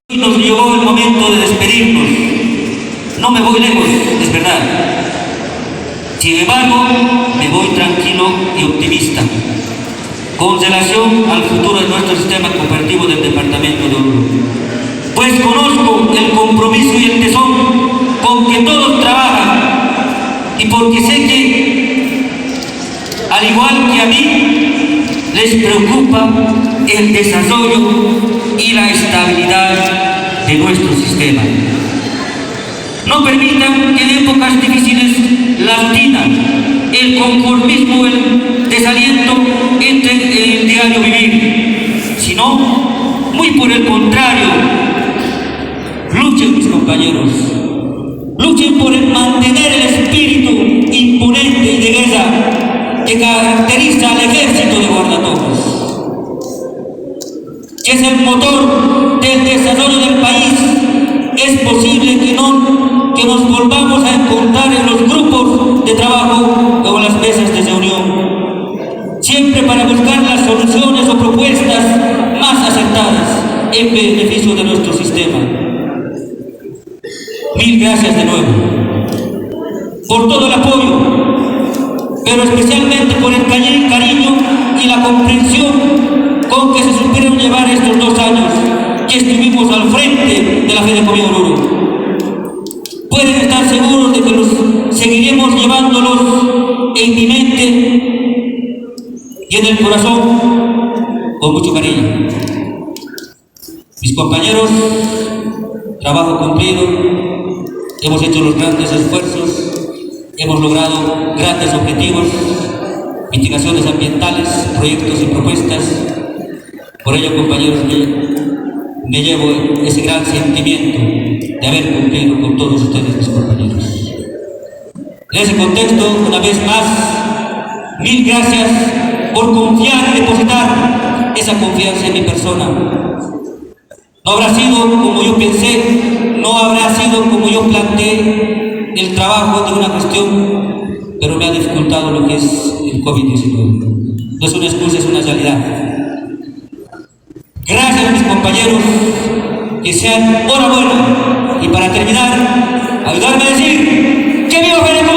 Nos llegó el momento de despedirnos. No me voy lejos, es verdad. Sin embargo, me voy tranquilo y optimista con relación al futuro de nuestro sistema cooperativo del departamento de Oruro. Pues conozco el compromiso y el tesón con que todos trabajan y porque sé que, al igual que a mí, les preocupa el desarrollo y la estabilidad de nuestro sistema. No permitan que en épocas difíciles la rutina, el conformismo, el desaliento entren en el diario vivir, sino, muy por el contrario, luchen, mis compañeros, luchen por mantener el espíritu imponente y de guerra que caracteriza al ejército de guardatorres, que es el motor del desarrollo del país. Es posible que nos volvamos a encontrar en los grupos de trabajo o en las mesas de reunión, siempre para buscar las soluciones o propuestas más acertadas en beneficio de nuestro sistema. Mil gracias de nuevo por todo el apoyo, pero especialmente por el cariño y la comprensión con que se supieron llevar estos 2 años que estuvimos al frente de la FEDECOMIA Oruro. Pueden estar seguros de que seguiremos llevándolos en mi mente y en el corazón con mucho cariño. Mis compañeros, trabajo cumplido, hemos hecho los grandes esfuerzos, hemos logrado grandes objetivos, mitigaciones ambientales, proyectos y propuestas. Por ello, compañeros, me llevo ese gran sentimiento de haber cumplido con todos ustedes, mis compañeros. En ese contexto, una vez más, mil gracias por confiar y depositar esa confianza en mi persona. No habrá sido como yo pensé, no habrá sido como yo planteé el trabajo de una gestión, pero me ha dificultado lo que es el COVID-19. No es una excusa, es una realidad. Gracias, mis compañeros, que sean hora buena. Y para terminar, ayudarme a decir que viva Fedecom.